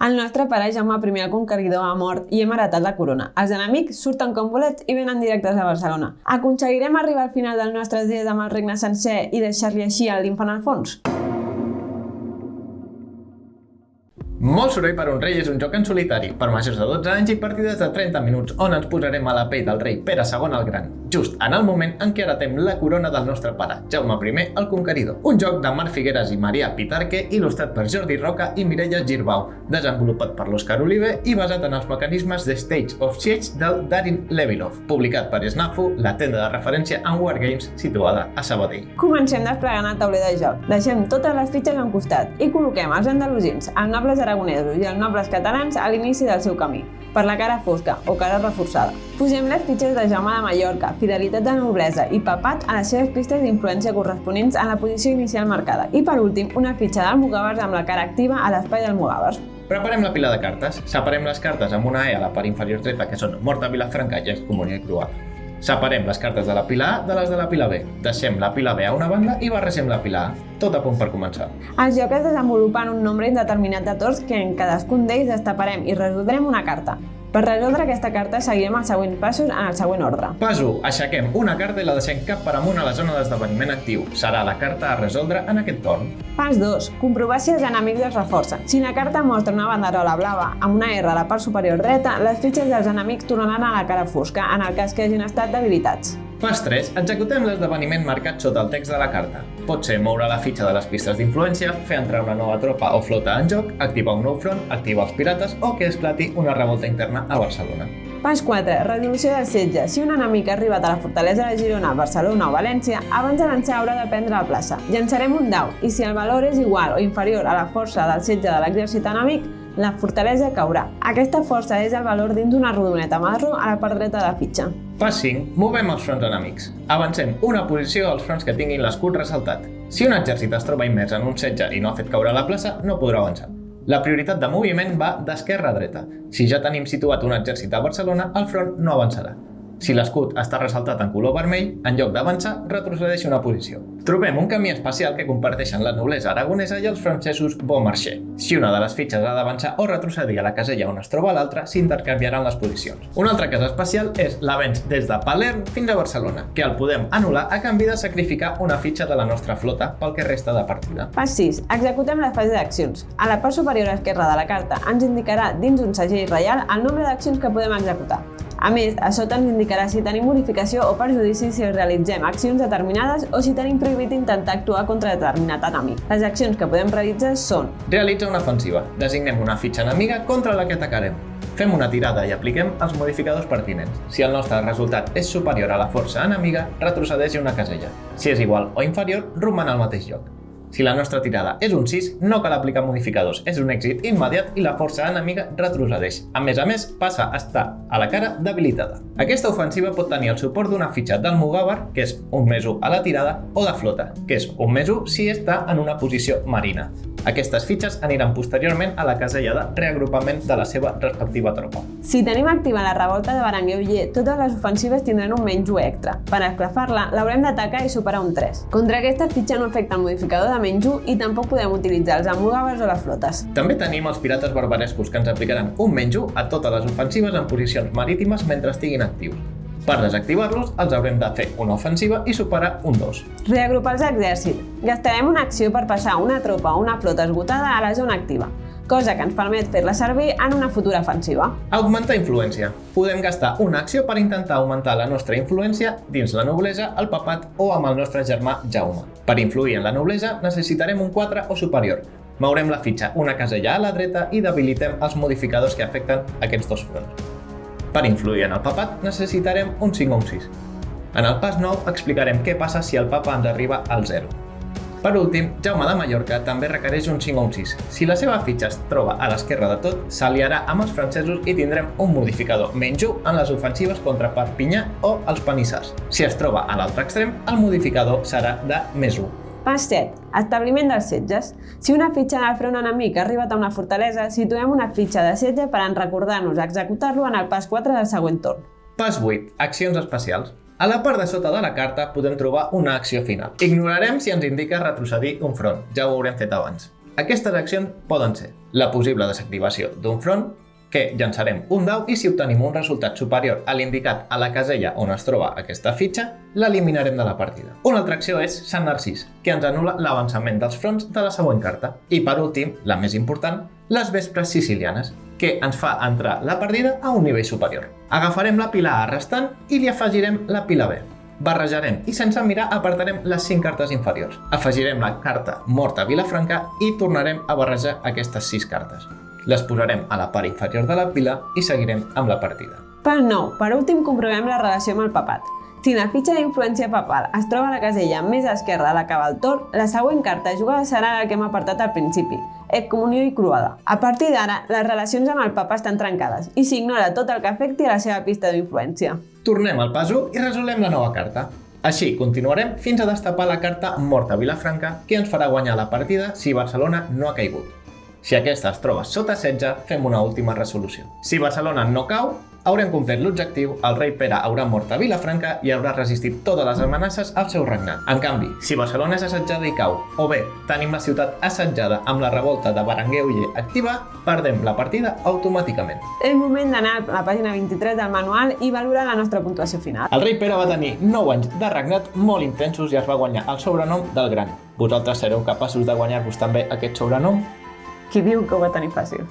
El nostre pare Jaume I el Conqueridor ha mort i hem heretat la corona. Els enemics surten com bolets i venen directes a Barcelona. Aconseguirem arribar al final dels nostres dies amb el regne sencer i deixar-li així a l'infant al fons? Molt soroll per un rei és un joc en solitari, per majors de 12 anys i partides de 30 minuts, on ens posarem a la pell del rei Pere II el Gran, just en el moment en què heretem la corona del nostre pare, Jaume I el Conqueridor. Un joc de Marc Figueras i Marià Pitarque, il·lustrat per Jordi Roca i Mireia Girbau, desenvolupat per l'Òscar Oliver i basat en els mecanismes de Stage of Siege del Darin Levilov, publicat per Snafu, la tenda de referència en Wargames situada a Sabadell. Comencem desplegant el tauler de joc. Deixem totes les fitxes a un costat i col·loquem els andalusins, els nobles aragonesos i els nobles catalans a l'inici del seu camí, per la cara fosca o cara reforçada. Posem les fitxes de Jaume de Mallorca, fidelitat de noblesa i papat a les seves pistes d'influència corresponents a la posició inicial marcada. I per últim, una fitxa d'almogàvers amb la cara activa a l'espai d'almogàvers. Preparem la pila de cartes. Separem les cartes amb una E a la part inferior dreta, que són Mort a Vilafranca i Excomunió i Croada. Separem les cartes de la pila A de les de la pila B. Deixem la pila B a una banda i barregem la pila A. Tot a punt per començar. El joc es desenvolupa en un nombre indeterminat de torns que en cadascun d'ells destaparem i resoldrem una carta. Per resoldre aquesta carta seguirem els següents passos en el següent ordre. Pas 1. Aixequem una carta i la deixem cap per amunt a la zona d'esdeveniment actiu. Serà la carta a resoldre en aquest torn. Pas 2. Comprovar si els enemics es reforcen. Si la carta mostra una banderola blava amb una R a la part superior dreta, les fitxes dels enemics tornaran a la cara fosca, en el cas que hagin estat debilitats. Pas 3. Executem l'esdeveniment marcat sota el text de la carta. Pot ser moure la fitxa de les pistes d'influència, fer entrar una nova tropa o flota en joc, activar un nou front, activar els pirates o que esclati una revolta interna a Barcelona. Pas 4. Resolució del setge. Si un enemic ha arribat a la fortalesa de Girona, Barcelona o València, abans de llançar haurà de prendre la plaça. Llançarem un dau i si el valor és igual o inferior a la força del setge de l'exèrcit enemic, la fortalesa caurà. Aquesta força és el valor dins d'una rodoneta marró a la part dreta de la fitxa. Pas 5. Movem els fronts enemics. Avancem una posició als fronts que tinguin l'escut ressaltat. Si un exèrcit es troba immers en un setge i no ha fet caure la plaça, no podrà avançar. La prioritat de moviment va d'esquerra a dreta. Si ja tenim situat un exèrcit a Barcelona, el front no avançarà. Si l'escut està ressaltat en color vermell, en lloc d'avançar, retrocedeix una posició. Trobem un camí especial que comparteixen la noblesa aragonesa i els francesos Beaumarchais. Si una de les fitxes ha d'avançar o retrocedir a la casella on es troba l'altra, s'intercanviaran les posicions. Un altre cas especial és l'avenç des de Palerm fins a Barcelona, que el podem anul·lar a canvi de sacrificar una fitxa de la nostra flota pel que resta de partida. Pas 6. Executem la fase d'accions. A la part superior esquerra de la carta ens indicarà dins un segell reial el nombre d'accions que podem executar. A més, a sota ens indicarà si tenim bonificació o perjudici si realitzem accions determinades o si tenim prohibit intentar actuar contra determinat enemic. Les accions que podem realitzar són: realitza una ofensiva. Designem una fitxa enemiga contra la que atacarem. Fem una tirada i apliquem els modificadors pertinents. Si el nostre resultat és superior a la força enemiga, retrocedeix una casella. Si és igual o inferior, roman al mateix lloc. Si la nostra tirada és un 6, no cal aplicar modificadors, és un èxit immediat i la força enemiga retrocedeix. A més, passa a estar a la cara debilitada. Aquesta ofensiva pot tenir el suport d'una fitxa d'almogàver, que és un +1 a la tirada, o de flota, que és un +1 si està en una posició marina. Aquestes fitxes aniran posteriorment a la casella de reagrupament de la seva respectiva tropa. Si tenim activa la revolta de Berenguer Oller, totes les ofensives tindran un -1 extra. Per esclafar-la, l'haurem d'atacar i superar un 3. Contra aquesta fitxa no afecta el modificador de -1 i tampoc podem utilitzar els almogàvers o les flotes. També tenim els pirates barbarescos, que ens aplicaran un -1 a totes les ofensives en posicions marítimes mentre estiguin actius. Per desactivar-los, els haurem de fer una ofensiva i superar un 2. Reagrupar els exèrcits. Gastarem una acció per passar una tropa o una flota esgotada a la zona activa, cosa que ens permet fer-la servir en una futura ofensiva. Augmentar influència. Podem gastar una acció per intentar augmentar la nostra influència dins la noblesa, el papat o amb el nostre germà Jaume. Per influir en la noblesa necessitarem un 4 o superior. Mourem la fitxa una casella a la dreta i debilitem els modificadors que afecten aquests dos fronts. Per influir en el papat necessitarem un 5 o un 6. En el pas 9 explicarem què passa si el papa ens arriba al 0. Per últim, Jaume de Mallorca també requereix un 5 o un 6. Si la seva fitxa es troba a l'esquerra de tot, s'aliarà amb els francesos i tindrem un modificador -1 en les ofensives contra Perpinyà o els panissars. Si es troba a l'altre extrem, el modificador serà de +1. Pas 7. Establiment dels setges. Si una fitxa del front enemic ha arribat a una fortalesa, situem una fitxa de setge per recordar-nos executar-lo en el pas 4 del següent torn. Pas 8. Accions especials. A la part de sota de la carta podem trobar una acció final. Ignorarem si ens indica retrocedir un front, ja ho haurem fet abans. Aquestes accions poden ser la possible desactivació d'un front, que llançarem un dau i si obtenim un resultat superior a l'indicat a la casella on es troba aquesta fitxa, l'eliminarem de la partida. Una altra acció és Sant Narcís, que ens anul·la l'avançament dels fronts de la següent carta. I per últim, la més important, les Vespres Sicilianes, que ens fa entrar la partida a un nivell superior. Agafarem la pila A restant i li afegirem la pila B. Barrejarem i sense mirar apartarem les 5 cartes inferiors. Afegirem la carta Mort a Vilafranca i tornarem a barrejar aquestes 6 cartes. Les posarem a la part inferior de la pila i seguirem amb la partida. Per 9. Per últim, comprovem la relació amb el papat. Si la fitxa d'influència papal es troba a la casella més esquerra de la que va el torn, la següent carta jugada serà la que hem apartat al principi, excomunió i croada. A partir d'ara, les relacions amb el papa estan trencades i s'ignora tot el que afecti a la seva pista d'influència. Tornem al pas 1 i resolem la nova carta. Així, continuarem fins a destapar la carta Mort a Vilafranca, que ens farà guanyar la partida si Barcelona no ha caigut. Si aquesta es troba sota setge, fem una última resolució. Si Barcelona no cau, haurem complet l'objectiu, el rei Pere haurà mort a Vilafranca i haurà resistit totes les amenaces al seu regnat. En canvi, si Barcelona és assetjada i cau, o bé tenim la ciutat assetjada amb la revolta de Berenguer Oller activa, perdem la partida automàticament. És moment d'anar a la pàgina 23 del manual i valorar la nostra puntuació final. El rei Pere va tenir 9 anys de regnat molt intensos i es va guanyar el sobrenom del Gran. Vosaltres sereu capaços de guanyar-vos també aquest sobrenom? Qui diu que ho va tenir fàcil?